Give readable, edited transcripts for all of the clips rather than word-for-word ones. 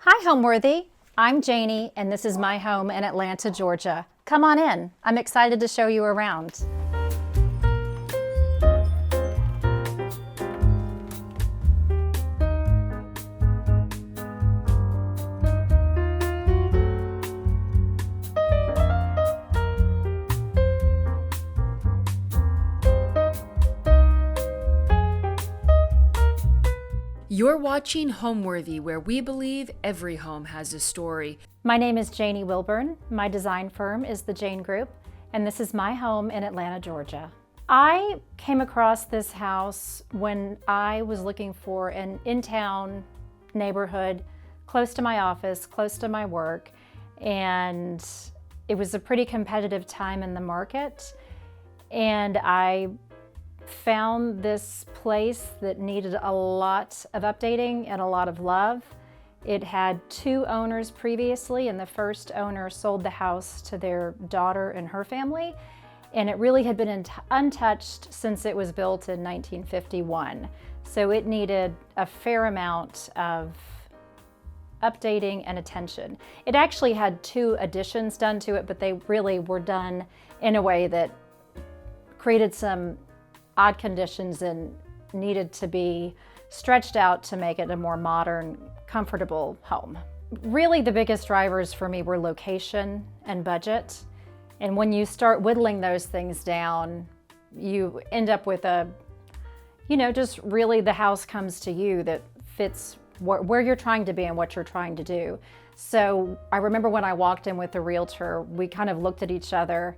Hi, Homeworthy. I'm Janie, and this is my home in Atlanta, Georgia. Come on in. I'm excited to show you around. You're watching Homeworthy, where we believe every home has a story. My name is Janie Wilburn. My design firm is the Jane Group, and this is my home in Atlanta, Georgia. I came across this house when I was looking for an in-town neighborhood close to my office, close to my work, and it was a pretty competitive time in the market. And I found this place that needed a lot of updating and a lot of love. It had two owners previously, and the first owner sold the house to their daughter and her family, and it really had been untouched since it was built in 1951. So it needed a fair amount of updating and attention. It actually had two additions done to it, but they really were done in a way that created some odd conditions and needed to be stretched out to make it a more modern, comfortable home. Really, the biggest drivers for me were location and budget. And when you start whittling those things down, you end up with just really the house comes to you that fits where you're trying to be and what you're trying to do. So I remember when I walked in with the realtor, we kind of looked at each other,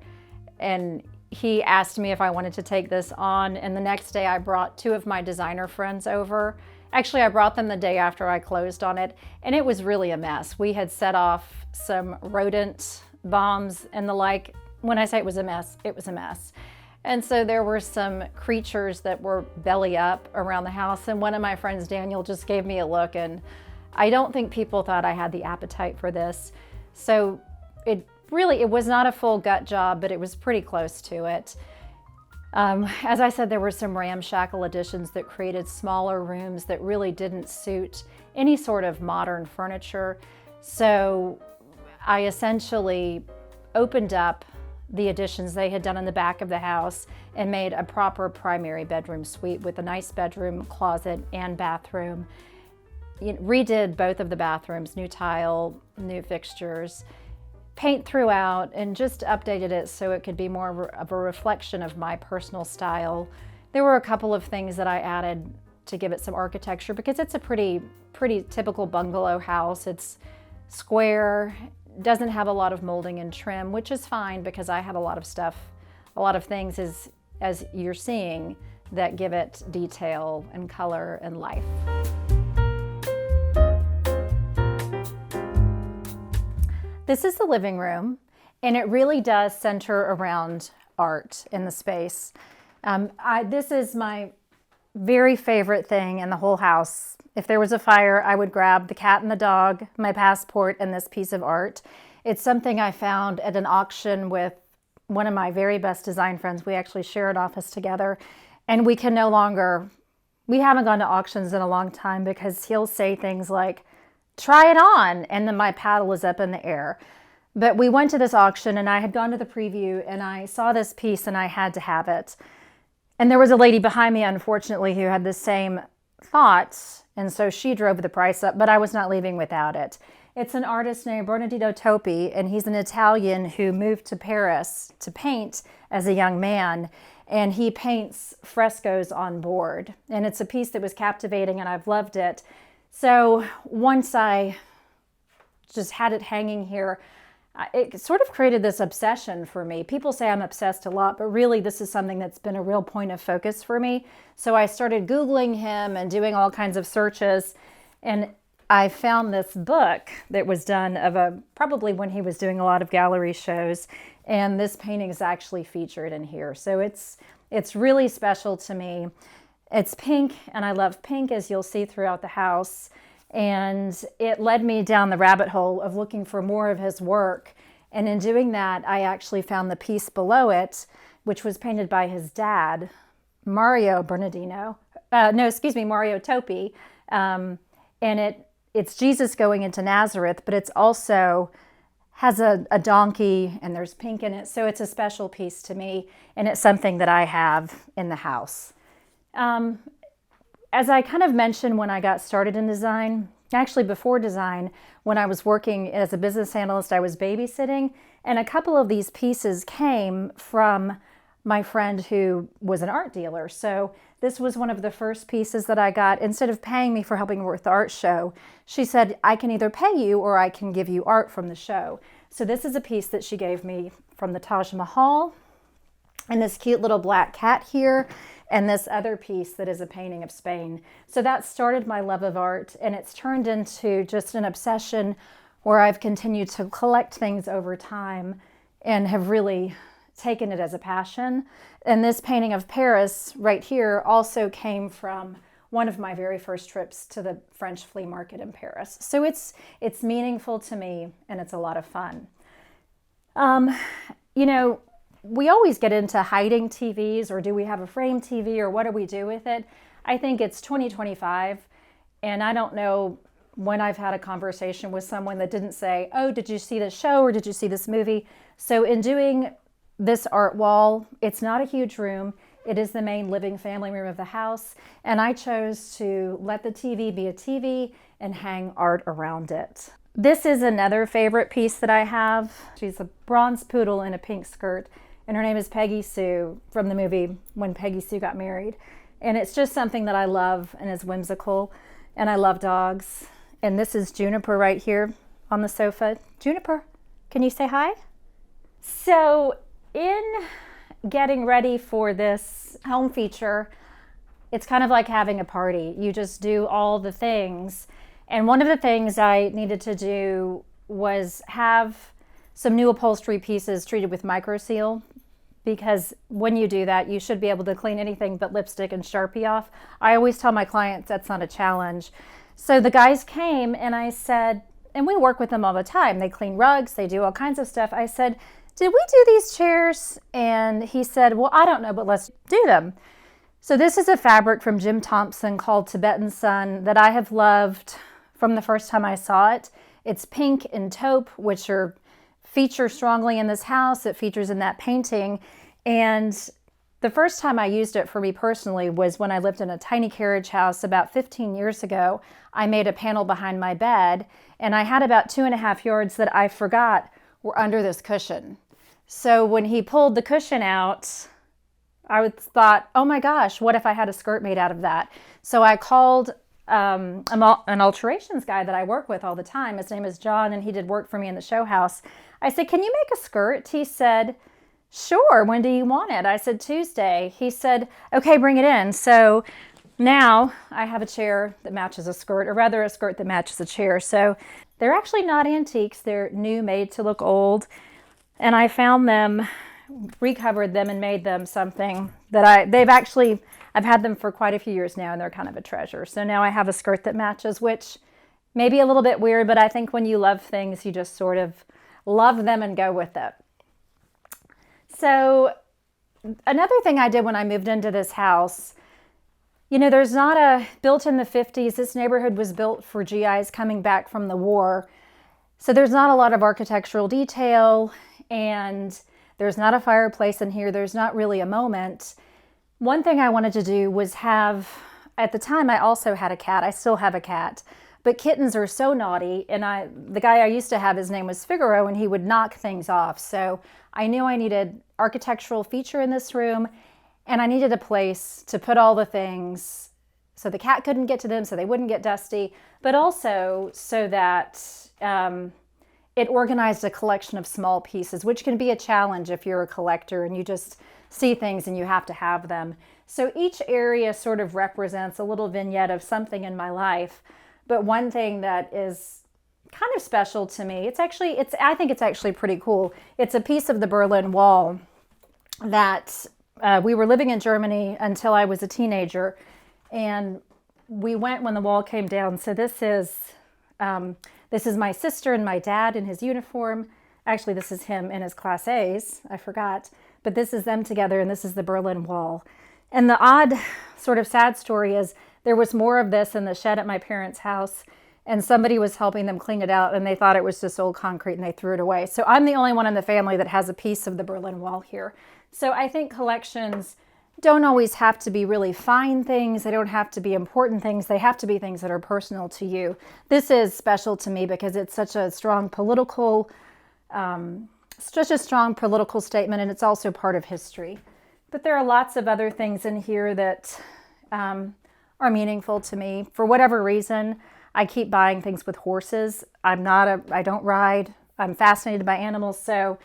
and he asked me if I wanted to take this on, and the next day I brought two of my designer friends over. Actually, I brought them the day after I closed on it, and it was really a mess. We had set off some rodent bombs and the like. When I say it was a mess, it was a mess. And so there were some creatures that were belly up around the house, and one of my friends, Daniel, just gave me a look, and I don't think people thought I had the appetite for this. So it was not a full gut job, but it was pretty close to it. As I said, there were some ramshackle additions that created smaller rooms that really didn't suit any sort of modern furniture. So I essentially opened up the additions they had done in the back of the house and made a proper primary bedroom suite with a nice bedroom, closet, and bathroom. Redid both of the bathrooms, new tile, new fixtures, paint throughout, and just updated it so it could be more of a reflection of my personal style. There were a couple of things that I added to give it some architecture because it's a pretty typical bungalow house. It's square, doesn't have a lot of molding and trim, which is fine because I have a lot of stuff, a lot of things as you're seeing that give it detail and color and life. This is the living room, and it really does center around art in the space. This is my very favorite thing in the whole house. If there was a fire, I would grab the cat and the dog, my passport, and this piece of art. It's something I found at an auction with one of my very best design friends. We actually share an office together, and we haven't gone to auctions in a long time because he'll say things like, "Try it on," and then my paddle is up in the air. But we went to this auction, and I had gone to the preview, and I saw this piece, and I had to have it. And there was a lady behind me, unfortunately, who had the same thoughts, and so she drove the price up, but I was not leaving without it. It's an artist named Bernardino Topi, and he's an Italian who moved to Paris to paint as a young man, and he paints frescoes on board. And it's a piece that was captivating, and I've loved it. So once I just had it hanging here, it sort of created this obsession for me. People say I'm obsessed a lot, but really this is something that's been a real point of focus for me. So I started Googling him and doing all kinds of searches, and I found this book that was done probably when he was doing a lot of gallery shows, and this painting is actually featured in here. So it's really special to me. It's pink, and I love pink, as you'll see throughout the house. And it led me down the rabbit hole of looking for more of his work. And in doing that, I actually found the piece below it, which was painted by his dad, Mario Topi. And it's Jesus going into Nazareth, but it's also has a donkey and there's pink in it. So it's a special piece to me, and it's something that I have in the house. As I kind of mentioned when I got started in design, actually before design, when I was working as a business analyst, I was babysitting, and a couple of these pieces came from my friend who was an art dealer. So this was one of the first pieces that I got. Instead of paying me for helping her with the art show, she said, I can either pay you or I can give you art from the show. So this is a piece that she gave me from the Taj Mahal, and this cute little black cat here, and this other piece that is a painting of Spain. So that started my love of art, and it's turned into just an obsession where I've continued to collect things over time and have really taken it as a passion. And this painting of Paris right here also came from one of my very first trips to the French flea market in Paris. So it's meaningful to me, and it's a lot of fun. You know, we always get into hiding TVs, or do we have a frame TV, or what do we do with it? I think it's 2025, and I don't know when I've had a conversation with someone that didn't say, oh, did you see this show, or did you see this movie? So in doing this art wall, it's not a huge room. It is the main living family room of the house, and I chose to let the TV be a TV and hang art around it. This is another favorite piece that I have. She's a bronze poodle in a pink skirt, and her name is Peggy Sue from the movie When Peggy Sue Got Married. And it's just something that I love and is whimsical, and I love dogs. And this is Juniper right here on the sofa. Juniper, can you say hi? So in getting ready for this home feature, it's kind of like having a party. You just do all the things. And one of the things I needed to do was have some new upholstery pieces treated with microseal, because when you do that, you should be able to clean anything but lipstick and Sharpie off. I always tell my clients that's not a challenge. So the guys came and I said, and we work with them all the time. They clean rugs, they do all kinds of stuff. I said, did we do these chairs? And he said, well, I don't know, but let's do them. So this is a fabric from Jim Thompson called Tibetan Sun that I have loved from the first time I saw it. It's pink and taupe, which feature strongly in this house. It features in that painting. And the first time I used it for me personally was when I lived in a tiny carriage house about 15 years ago. I made a panel behind my bed, and I had about 2.5 yards that I forgot were under this cushion. So when he pulled the cushion out, I thought, oh my gosh, what if I had a skirt made out of that? So I called an alterations guy that I work with all the time. His name is John, and he did work for me in the show house. I said, can you make a skirt? He said, sure, when do you want it? I said, Tuesday. He said, okay, bring it in. So now I have a chair that matches a skirt, or rather a skirt that matches a chair. So they're actually not antiques. They're new, made to look old. And I found them, recovered them, and made them something that I've had them for quite a few years now, and they're kind of a treasure. So now I have a skirt that matches, which may be a little bit weird, but I think when you love things, you just sort of love them and go with it. So another thing I did when I moved into this house, you know, there's not built in the 50s, this neighborhood was built for GIs coming back from the war. So there's not a lot of architectural detail, and there's not a fireplace in here. There's not really a moment. One thing I wanted to do was have, at the time I also had a cat. I still have a cat, but kittens are so naughty. And the guy I used to have, his name was Figaro, and he would knock things off. So I knew I needed architectural feature in this room, and I needed a place to put all the things so the cat couldn't get to them, so they wouldn't get dusty, but also so that it organized a collection of small pieces, which can be a challenge if you're a collector and you just see things and you have to have them. So each area sort of represents a little vignette of something in my life. But one thing that is kind of special to me, I think it's actually pretty cool. It's a piece of the Berlin Wall that we were living in Germany until I was a teenager, and we went when the wall came down. So this is my sister and my dad in his uniform. Actually, this is him in his Class A's, I forgot. But this is them together, and this is the Berlin Wall. And the odd, sort of sad story is there was more of this in the shed at my parents' house, and somebody was helping them clean it out, and they thought it was just old concrete and they threw it away. So I'm the only one in the family that has a piece of the Berlin Wall here. So I think collections don't always have to be really fine things. They don't have to be important things. They have to be things that are personal to you. This is special to me because it's such a strong political statement, and it's also part of history. But there are lots of other things in here that are meaningful to me. For whatever reason, I keep buying things with horses. I don't ride. I'm fascinated by animals. So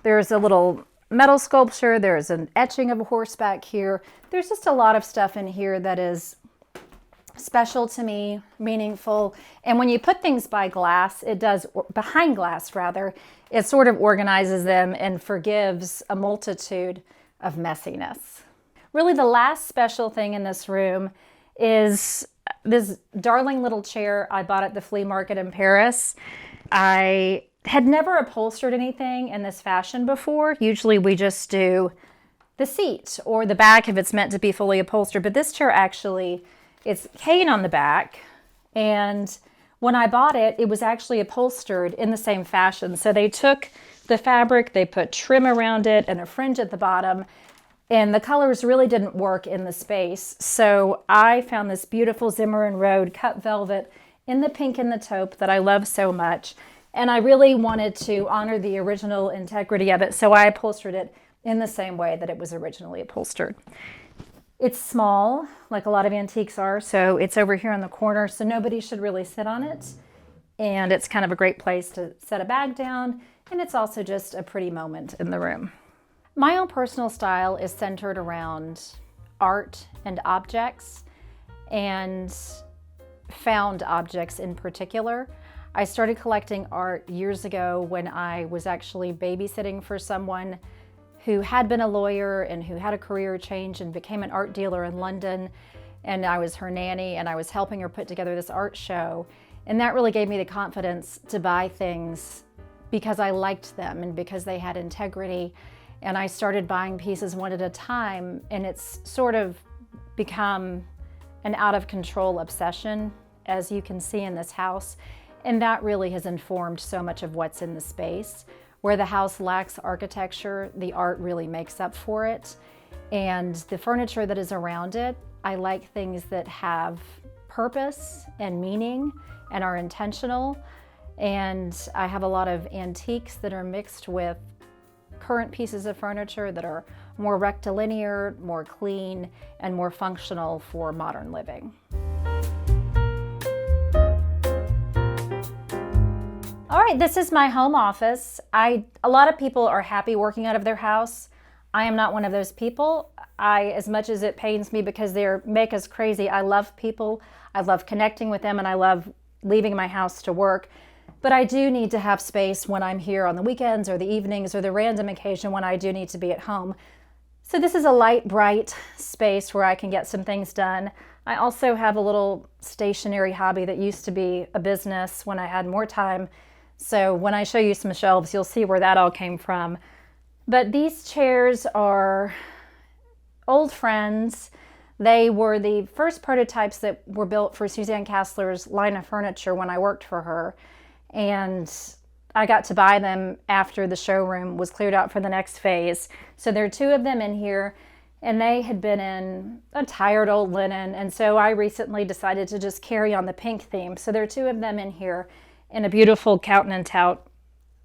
there's a little metal sculpture. There's an etching of a horse back here. There's just a lot of stuff in here that is special to me, meaningful. And when you put things behind glass rather, it sort of organizes them and forgives a multitude of messiness. Really, the last special thing in this room is this darling little chair I bought at the flea market in Paris. I had never upholstered anything in this fashion before. Usually we just do the seat or the back if it's meant to be fully upholstered. But this chair actually, it's cane on the back. And when I bought it, it was actually upholstered in the same fashion. So they took the fabric, they put trim around it and a fringe at the bottom. And the colors really didn't work in the space. So I found this beautiful Zimmer & Road cut velvet in the pink and the taupe that I love so much. And I really wanted to honor the original integrity of it, so I upholstered it in the same way that it was originally upholstered. It's small, like a lot of antiques are, so it's over here in the corner, so nobody should really sit on it. And it's kind of a great place to set a bag down, and it's also just a pretty moment in the room. My own personal style is centered around art and objects, and found objects in particular. I started collecting art years ago when I was actually babysitting for someone who had been a lawyer and who had a career change and became an art dealer in London. And I was her nanny, and I was helping her put together this art show. And that really gave me the confidence to buy things because I liked them and because they had integrity. And I started buying pieces one at a time, and it's sort of become an out of control obsession, as you can see in this house. And that really has informed so much of what's in the space. Where the house lacks architecture, the art really makes up for it. And the furniture that is around it, I like things that have purpose and meaning and are intentional. And I have a lot of antiques that are mixed with current pieces of furniture that are more rectilinear, more clean, and more functional for modern living. All right, this is my home office. A lot of people are happy working out of their house. I am not one of those people. As much as it pains me because they make us crazy, I love people. I love connecting with them, and I love leaving my house to work. But I do need to have space when I'm here on the weekends or the evenings or the random occasion when I do need to be at home. So this is a light, bright space where I can get some things done. I also have a little stationery hobby that used to be a business when I had more time. So when I show you some shelves, you'll see where that all came from. But these chairs are old friends. They were the first prototypes that were built for Suzanne Kassler's line of furniture when I worked for her. And I got to buy them after the showroom was cleared out for the next phase. So there are two of them in here, and they had been in a tired old linen. And so I recently decided to just carry on the pink theme. So there are two of them in here in a beautiful Cowton and Tout,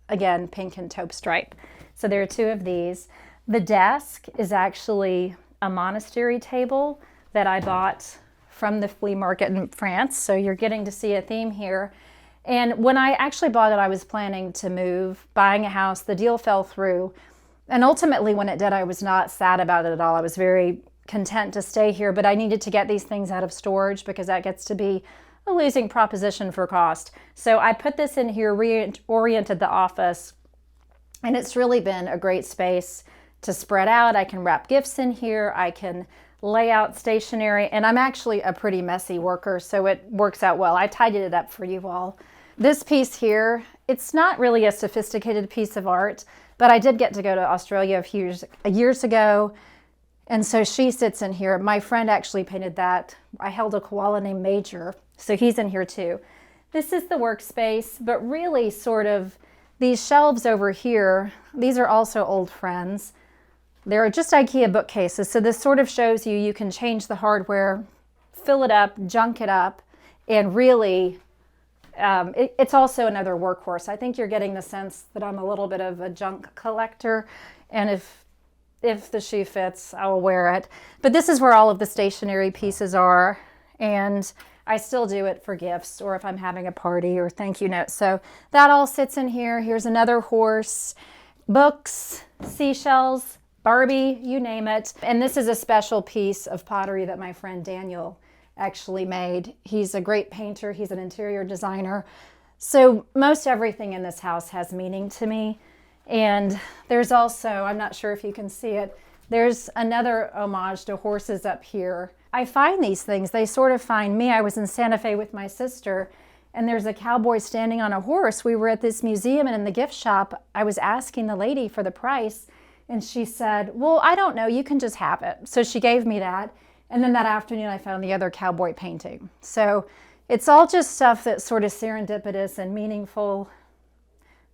again, pink and taupe stripe. So there are two of these. The desk is actually a monastery table that I bought from the flea market in France. So you're getting to see a theme here. And when I actually bought it, I was planning to move, buying a house. The deal fell through. And ultimately, when it did, I was not sad about it at all. I was very content to stay here, but I needed to get these things out of storage because that gets to be a losing proposition for cost. So I put this in here, reoriented the office, and it's really been a great space to spread out. I can wrap gifts in here. I can lay out stationery, and I'm actually a pretty messy worker, so it works out well. I tidied it up for you all. This piece here, it's not really a sophisticated piece of art, but I did get to go to Australia a few years ago, and so she sits in here. My friend actually painted that. I held a koala named Major, so he's in here too. This is the workspace, but really sort of these shelves over here, these are also old friends. They're just IKEA bookcases, so this sort of shows you can change the hardware, fill it up, junk it up, and really, it's also another workhorse. I think you're getting the sense that I'm a little bit of a junk collector, and if the shoe fits, I will wear it. But this is where all of the stationery pieces are, and I still do it for gifts or if I'm having a party or thank you notes. So that all sits in here. Here's another horse, books, seashells, Barbie, you name it. And this is a special piece of pottery that my friend Daniel actually made. He's a great painter. He's an interior designer. So most everything in this house has meaning to me. And there's also, I'm not sure if you can see it, there's another homage to horses up here. I find these things, they sort of find me. I was in Santa Fe with my sister, and there's a cowboy standing on a horse. We were at this museum, and in the gift shop, I was asking the lady for the price, and she said, well, I don't know, you can just have it. So she gave me that, and then that afternoon I found the other cowboy painting. So it's all just stuff that's sort of serendipitous and meaningful.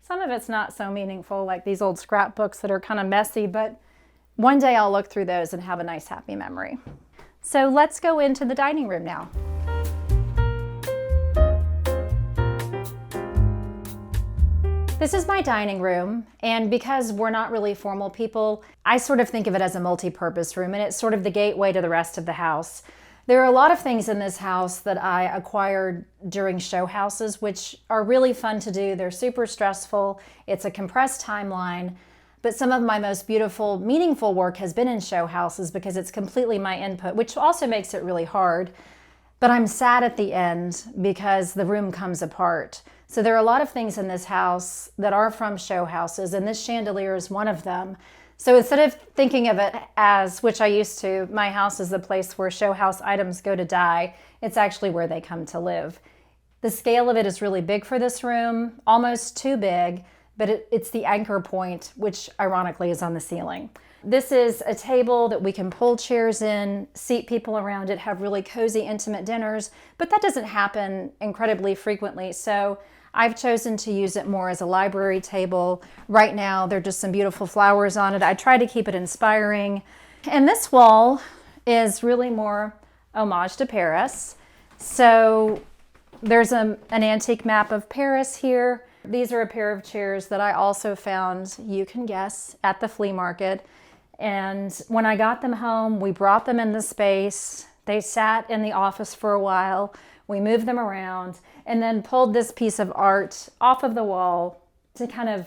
Some of it's not so meaningful, like these old scrapbooks that are kind of messy, but one day I'll look through those and have a nice happy memory. So let's go into the dining room now. This is my dining room, and because we're not really formal people, I sort of think of it as a multi-purpose room, and it's sort of the gateway to the rest of the house. There are a lot of things in this house that I acquired during show houses, which are really fun to do. They're super stressful. It's a compressed timeline, but some of my most beautiful, meaningful work has been in show houses because it's completely my input, which also makes it really hard. But I'm sad at the end because the room comes apart. So there are a lot of things in this house that are from show houses, and this chandelier is one of them. So instead of thinking of it as, which I used to, my house is the place where show house items go to die, it's actually where they come to live. The scale of it is really big for this room, almost too big, but it's the anchor point, which ironically is on the ceiling. This is a table that we can pull chairs in, seat people around it, have really cozy, intimate dinners, but that doesn't happen incredibly frequently. So I've chosen to use it more as a library table. Right now, there are just some beautiful flowers on it. I try to keep it inspiring. And this wall is really more homage to Paris. So there's an antique map of Paris here. These are a pair of chairs that I also found, you can guess, at the flea market. And when I got them home, we brought them in the space. They sat in the office for a while. We moved them around and then pulled this piece of art off of the wall to kind of,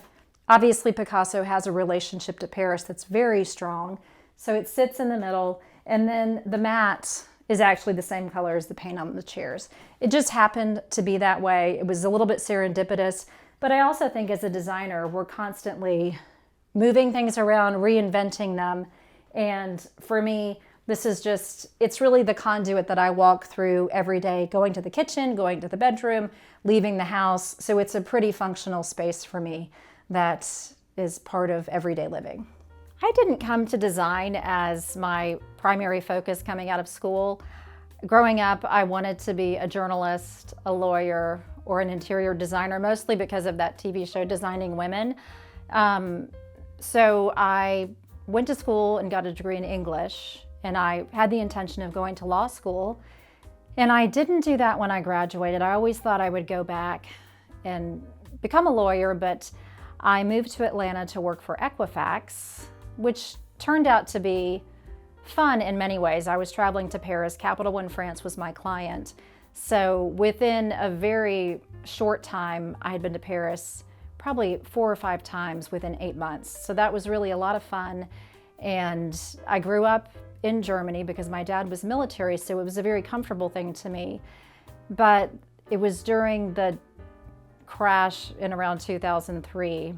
obviously Picasso has a relationship to Paris that's very strong. So it sits in the middle, and then the mat is actually the same color as the paint on the chairs. It just happened to be that way. It was a little bit serendipitous, but I also think as a designer, we're constantly moving things around, reinventing them. And for me, this is just, it's really the conduit that I walk through every day, going to the kitchen, going to the bedroom, leaving the house. So it's a pretty functional space for me that is part of everyday living. I didn't come to design as my primary focus coming out of school. Growing up, I wanted to be a journalist, a lawyer, or an interior designer, mostly because of that TV show, Designing Women. So I went to school and got a degree in English, and I had the intention of going to law school. And I didn't do that when I graduated. I always thought I would go back and become a lawyer, but I moved to Atlanta to work for Equifax, which turned out to be fun in many ways. I was traveling to Paris. Capital One France was my client. So within a very short time, I had been to Paris probably 4 or 5 times within 8 months. So that was really a lot of fun. And I grew up in Germany because my dad was military, so it was a very comfortable thing to me. But it was during the crash in around 2003,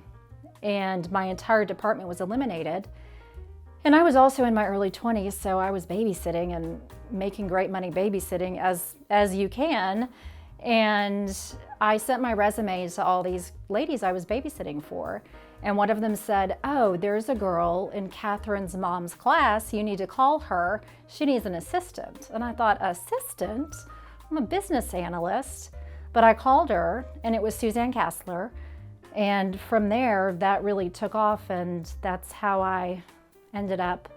and my entire department was eliminated. And I was also in my early 20s, so I was babysitting and making great money babysitting as you can. And I sent my resume to all these ladies I was babysitting for. And one of them said, oh, there's a girl in Catherine's mom's class. You need to call her. She needs an assistant. And I thought, assistant? I'm a business analyst. But I called her, and it was Suzanne Kassler. And from there, that really took off, and that's how I ended up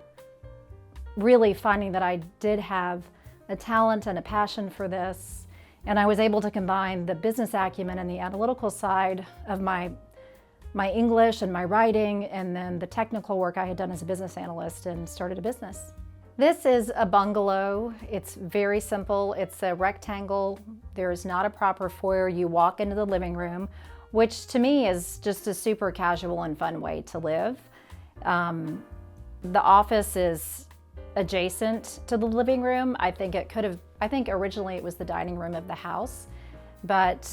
really finding that I did have a talent and a passion for this. And I was able to combine the business acumen and the analytical side of my English and my writing, and then the technical work I had done as a business analyst, and started a business. This is a bungalow. It's very simple. It's a rectangle. There's not a proper foyer. You walk into the living room, which to me is just a super casual and fun way to live. The office is adjacent to the living room. I think originally it was the dining room of the house, but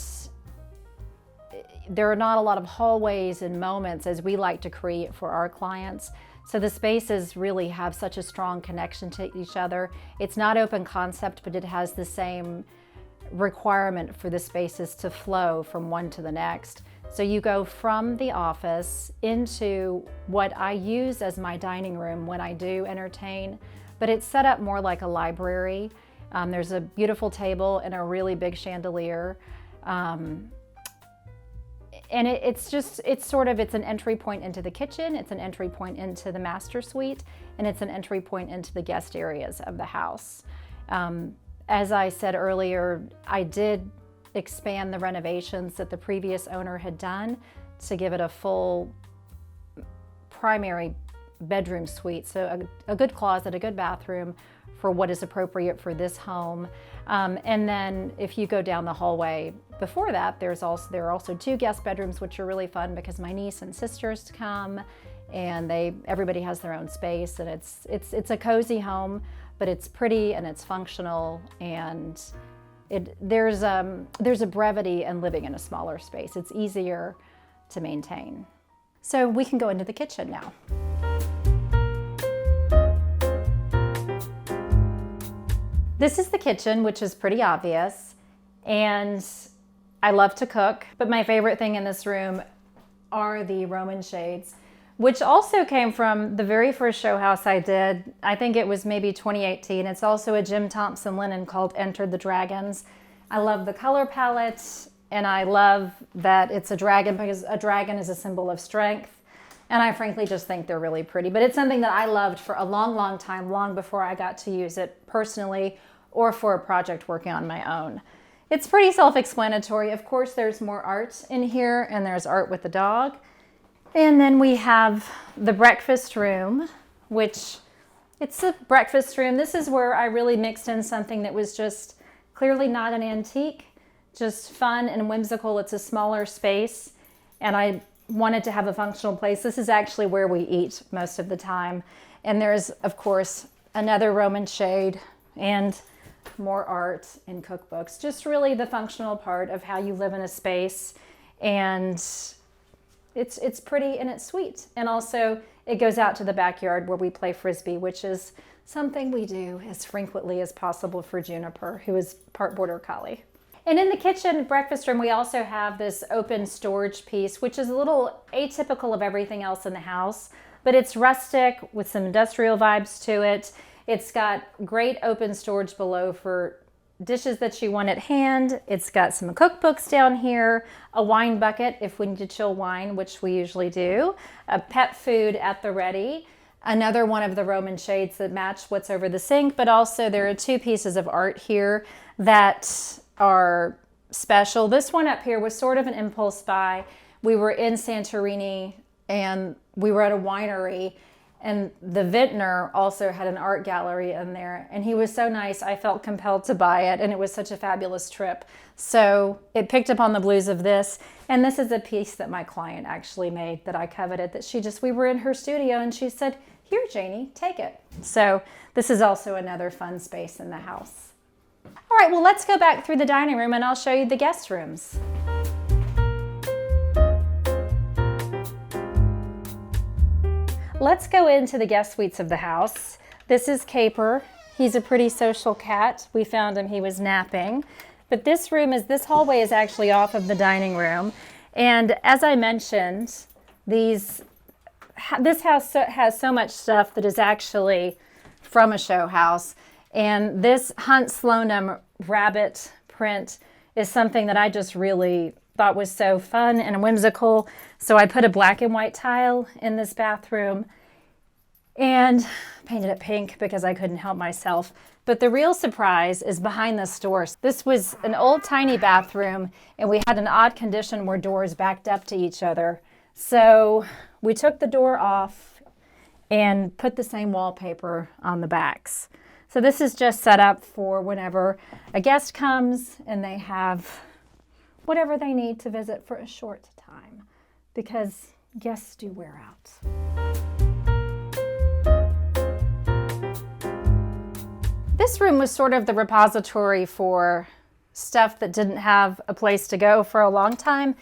there are not a lot of hallways and moments as we like to create for our clients. So the spaces really have such a strong connection to each other. It's not open concept, but it has the same requirement for the spaces to flow from one to the next. So you go from the office into what I use as my dining room when I do entertain, but it's set up more like a library. There's a beautiful table and a really big chandelier. And it's an entry point into the kitchen, it's an entry point into the master suite, and it's an entry point into the guest areas of the house. As I said earlier, I did expand the renovations that the previous owner had done to give it a full primary bedroom suite. So a good closet, a good bathroom for what is appropriate for this home. And then if you go down the hallway before that, there are also 2 guest bedrooms, which are really fun because my niece and sisters come, and everybody has their own space, and it's a cozy home, but it's pretty and it's functional, and there's a brevity in living in a smaller space. It's easier to maintain. So we can go into the kitchen now. This is the kitchen, which is pretty obvious, and I love to cook, but my favorite thing in this room are the Roman shades, which also came from the very first show house I did. I think it was maybe 2018. It's also a Jim Thompson linen called Enter the Dragons. I love the color palette, and I love that it's a dragon because a dragon is a symbol of strength. And I frankly just think they're really pretty, but it's something that I loved for a long, long time, long before I got to use it personally or for a project working on my own. It's pretty self-explanatory. Of course, there's more art in here, and there's art with the dog. And then we have the breakfast room, which it's a breakfast room. This is where I really mixed in something that was just clearly not an antique, just fun and whimsical. It's a smaller space, and I wanted to have a functional place. This is actually where we eat most of the time. And there's, of course, another Roman shade and more art and cookbooks. Just really the functional part of how you live in a space. And it's pretty and it's sweet. And also it goes out to the backyard where we play Frisbee, which is something we do as frequently as possible for Juniper, who is part Border Collie. And in the kitchen breakfast room, we also have this open storage piece, which is a little atypical of everything else in the house, but it's rustic with some industrial vibes to it. It's got great open storage below for dishes that you want at hand. It's got some cookbooks down here, a wine bucket if we need to chill wine, which we usually do, a pet food at the ready, another one of the Roman shades that match what's over the sink, but also there are 2 pieces of art here that are special. This one up here was sort of an impulse buy. We were in Santorini and we were at a winery, and the vintner also had an art gallery in there, and he was so nice I felt compelled to buy it, and it was such a fabulous trip. So it picked up on the blues of this, and this is a piece that my client actually made that I coveted, that we were in her studio and she said, "Here, Janie, take it." So this is also another fun space in the house. All right, well, let's go back through the dining room and I'll show you the guest rooms. Let's go into the guest suites of the house. This is Caper. He's a pretty social cat. We found him, he was napping. But this hallway is actually off of the dining room. And as I mentioned, this house has so much stuff that is actually from a show house. And this Hunt Sloanum rabbit print is something that I just really thought was so fun and whimsical. So I put a black and white tile in this bathroom and painted it pink because I couldn't help myself. But the real surprise is behind this door. This was an old tiny bathroom, and we had an odd condition where doors backed up to each other. So we took the door off and put the same wallpaper on the backs. So this is just set up for whenever a guest comes and they have whatever they need to visit for a short time, because guests do wear out. This room was sort of the repository for stuff that didn't have a place to go for a long time.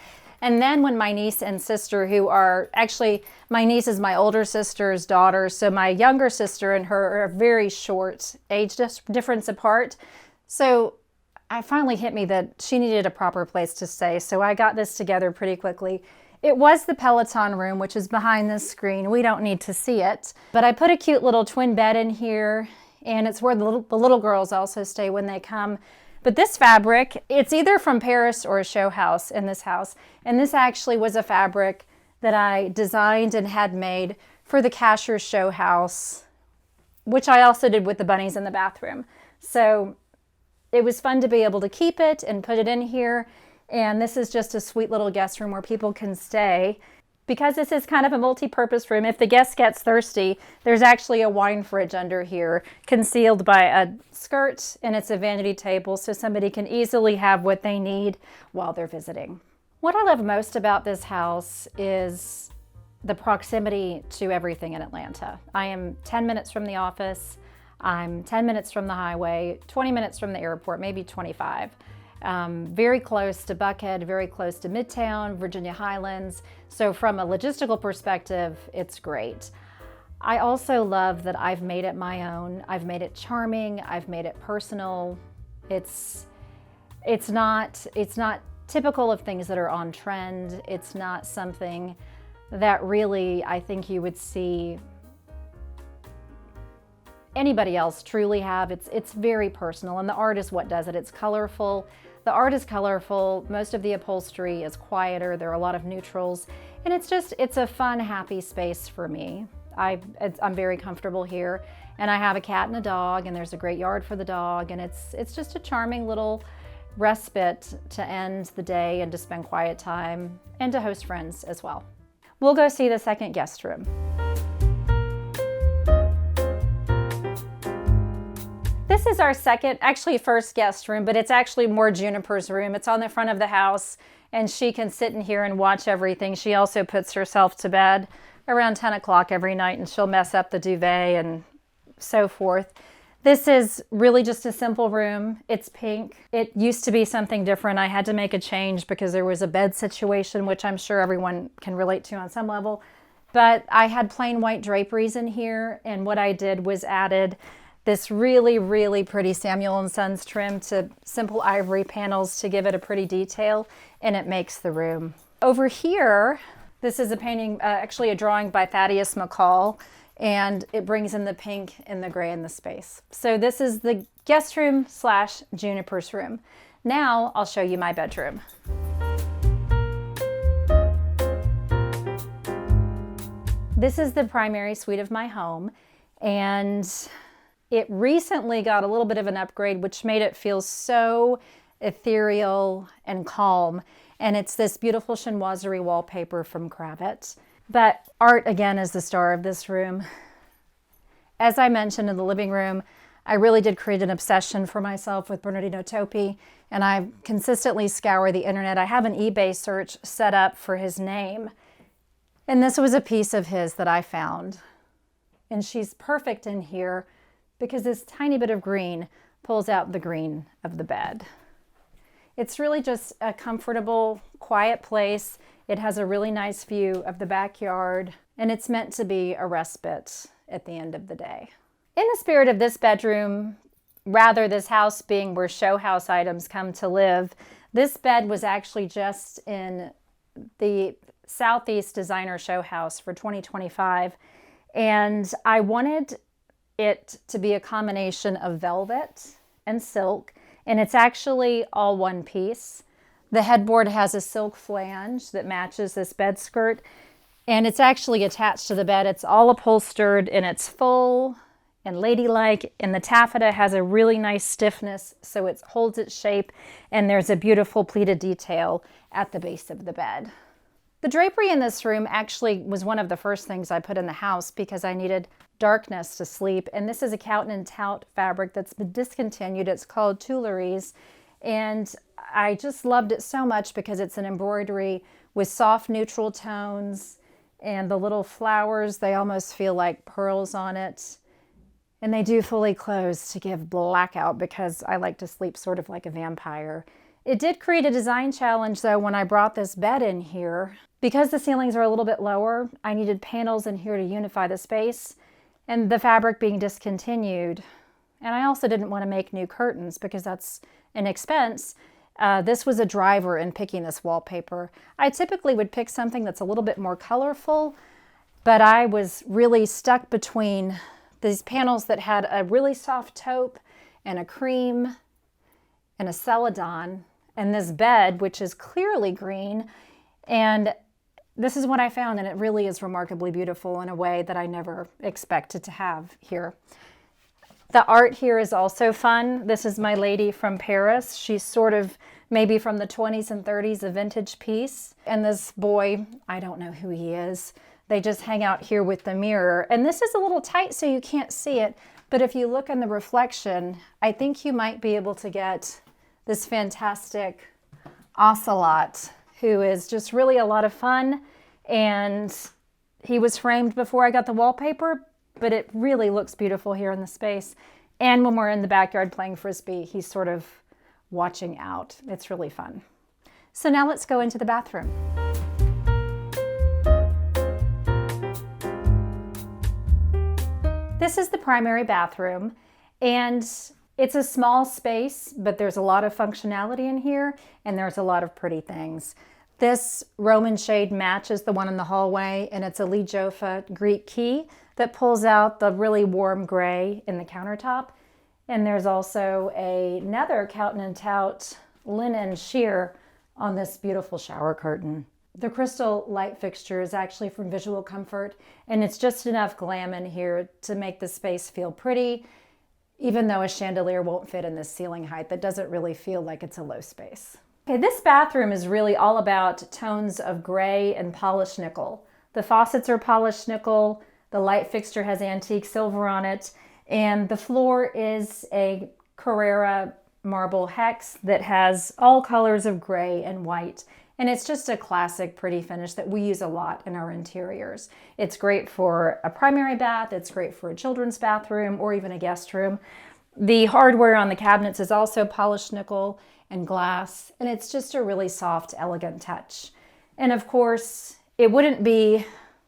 And then when my niece and sister, who are actually, my niece is my older sister's daughter, so my younger sister and her are very short age difference apart. So it finally hit me that she needed a proper place to stay. So I got this together pretty quickly. It was the Peloton room, which is behind this screen. We don't need to see it. But I put a cute little twin bed in here, and it's where the little girls also stay when they come. But this fabric, it's either from Paris or a show house in this house. And this actually was a fabric that I designed and had made for the Casher's show house, which I also did with the bunnies in the bathroom. So it was fun to be able to keep it and put it in here. And this is just a sweet little guest room where people can stay. Because this is kind of a multi-purpose room, if the guest gets thirsty, there's actually a wine fridge under here, concealed by a skirt, and it's a vanity table, so somebody can easily have what they need while they're visiting. What I love most about this house is the proximity to everything in Atlanta. I am 10 minutes from the office, I'm 10 minutes from the highway, 20 minutes from the airport, maybe 25. Very close to Buckhead, very close to Midtown, Virginia Highlands. So from a logistical perspective, it's great. I also love that I've made it my own. I've made it charming. I've made it personal. It's not typical of things that are on trend. It's not something that really I think you would see anybody else truly have. It's very personal, and the art is what does it. It's colorful. The art is colorful. Most of the upholstery is quieter. There are a lot of neutrals, and it's a fun, happy space for me. I'm very comfortable here, and I have a cat and a dog, and there's a great yard for the dog, and it's just a charming little respite to end the day and to spend quiet time and to host friends as well. We'll go see the second guest room. This is our first guest room, but it's actually more Juniper's room. It's on the front of the house, and she can sit in here and watch everything. She also puts herself to bed around 10 o'clock every night, and she'll mess up the duvet and so forth. This is really just a simple room. It's pink. It used to be something different. I had to make a change because there was a bed situation, which I'm sure everyone can relate to on some level. But I had plain white draperies in here, and what I did was added this really, really pretty Samuel & Sons trim to simple ivory panels to give it a pretty detail, and it makes the room. Over here, this is a painting, actually a drawing by Thaddeus McCall, and it brings in the pink and the gray in the space. So this is the guest room / Juniper's room. Now I'll show you my bedroom. This is the primary suite of my home, and it recently got a little bit of an upgrade, which made it feel so ethereal and calm. And it's this beautiful chinoiserie wallpaper from Kravitz. But art, again, is the star of this room. As I mentioned in the living room, I really did create an obsession for myself with Bernardino Toppi, and I consistently scour the internet. I have an eBay search set up for his name. And this was a piece of his that I found. And she's perfect in here because this tiny bit of green pulls out the green of the bed. It's really just a comfortable, quiet place. It has a really nice view of the backyard, and it's meant to be a respite at the end of the day. In the spirit of this bedroom, rather this house being where show house items come to live, this bed was actually just in the Southeast Designer Show House for 2025, and I wanted it to be a combination of velvet and silk and it's actually all one piece. The headboard has a silk flange that matches this bed skirt, and it's actually attached to the bed. It's all upholstered, and it's full and ladylike, and the taffeta has a really nice stiffness, so it holds its shape, and there's a beautiful pleated detail at the base of the bed. The drapery in this room actually was one of the first things I put in the house because I needed darkness to sleep, and this is a Cotton and Tout fabric that's been discontinued. It's called Tuileries, and I just loved it so much because it's an embroidery with soft neutral tones, and the little flowers, they almost feel like pearls on it. And they do fully close to give blackout because I like to sleep sort of like a vampire. It did create a design challenge though when I brought this bed in here. Because the ceilings are a little bit lower, I needed panels in here to unify the space, and the fabric being discontinued. And I also didn't want to make new curtains because that's an expense. This was a driver in picking this wallpaper. I typically would pick something that's a little bit more colorful, but I was really stuck between these panels that had a really soft taupe and a cream and a celadon, and this bed, which is clearly green. And this is what I found, and it really is remarkably beautiful in a way that I never expected to have here. The art here is also fun. This is my lady from Paris. She's sort of maybe from the 20s and 30s, a vintage piece. And this boy, I don't know who he is. They just hang out here with the mirror. And this is a little tight so you can't see it. But if you look in the reflection, I think you might be able to get this fantastic ocelot who is just really a lot of fun. And he was framed before I got the wallpaper, but it really looks beautiful here in the space. And when we're in the backyard playing Frisbee, he's sort of watching out. It's really fun. So now let's go into the bathroom. This is the primary bathroom, and it's a small space, but there's a lot of functionality in here, and there's a lot of pretty things. This Roman shade matches the one in the hallway, and it's a Lee Joffa Greek key that pulls out the really warm gray in the countertop. And there's also another Cotton and Tout linen sheer on this beautiful shower curtain. The crystal light fixture is actually from Visual Comfort, and it's just enough glam in here to make the space feel pretty, even though a chandelier won't fit in this ceiling height. That doesn't really feel like it's a low space. Okay, this bathroom is really all about tones of gray and polished nickel. The faucets are polished nickel, the light fixture has antique silver on it, and the floor is a Carrara marble hex that has all colors of gray and white. And it's just a classic pretty finish that we use a lot in our interiors. It's great for a primary bath, it's great for a children's bathroom, or even a guest room. The hardware on the cabinets is also polished nickel and glass, and it's just a really soft, elegant touch. And of course, it wouldn't be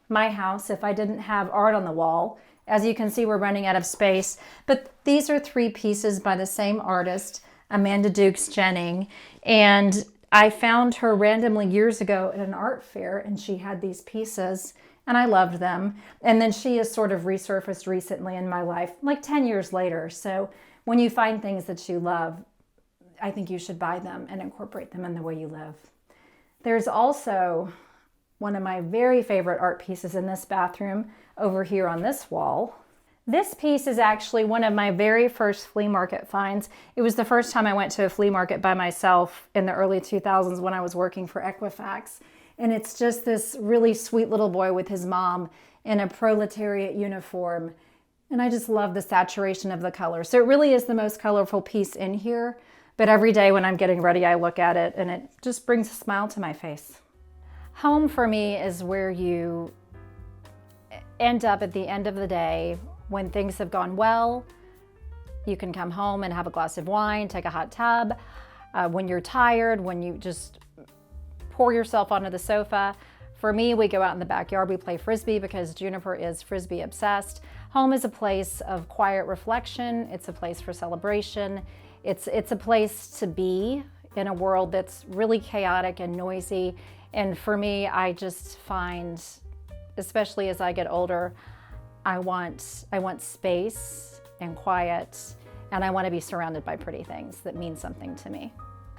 my house if I didn't have art on the wall. As you can see, we're running out of space, but these are 3 pieces by the same artist, Amanda Dukes Jennings, and I found her randomly years ago at an art fair, and she had these pieces, and I loved them. And then she has sort of resurfaced recently in my life, like 10 years later. So when you find things that you love, I think you should buy them and incorporate them in the way you live. There's also one of my very favorite art pieces in this bathroom over here on this wall. This piece is actually one of my very first flea market finds. It was the first time I went to a flea market by myself in the early 2000s when I was working for Equifax. And it's just this really sweet little boy with his mom in a proletariat uniform. And I just love the saturation of the color. So it really is the most colorful piece in here. But every day when I'm getting ready, I look at it and it just brings a smile to my face. Home for me is where you end up at the end of the day when things have gone well. You can come home and have a glass of wine, take a hot tub. When you're tired, when you just pour yourself onto the sofa. For me, we go out in the backyard, we play Frisbee because Juniper is Frisbee obsessed. Home is a place of quiet reflection. It's a place for celebration. It's a place to be in a world that's really chaotic and noisy. And for me, I just find, especially as I get older, I want space and quiet and I want to be surrounded by pretty things that mean something to me.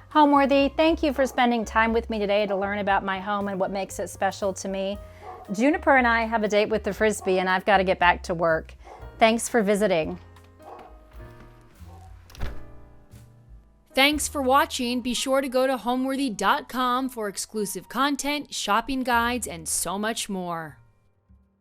Homeworthy, thank you for spending time with me today to learn about my home and what makes it special to me. Juniper and I have a date with the Frisbee, and I've got to get back to work. Thanks for visiting. Thanks for watching. Be sure to go to homeworthy.com for exclusive content, shopping guides, and so much more.